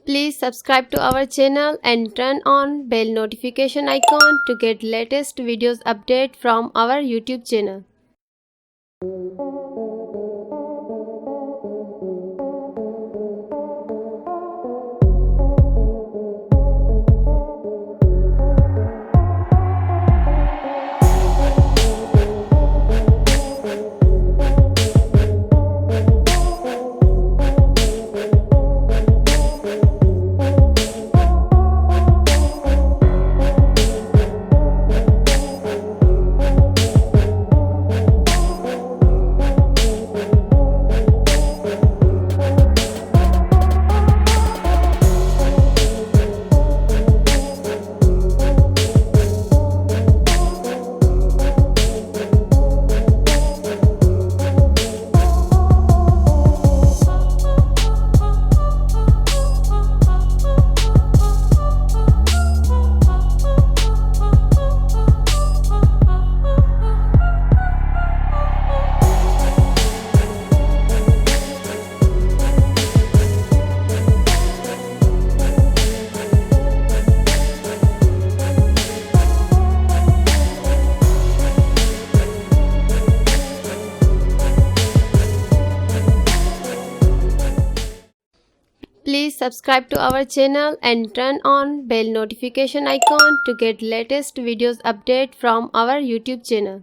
Please subscribe to our channel and turn on bell notification icon to get latest videos update from our YouTube channel. Please subscribe to our channel and turn on bell notification icon to get latest videos update from our YouTube channel. Please subscribe to our channel and turn on bell notification icon to get latest videos update from our YouTube channel. Please subscribe to our channel and turn on bell notification icon to get latest videos update from our YouTube channel.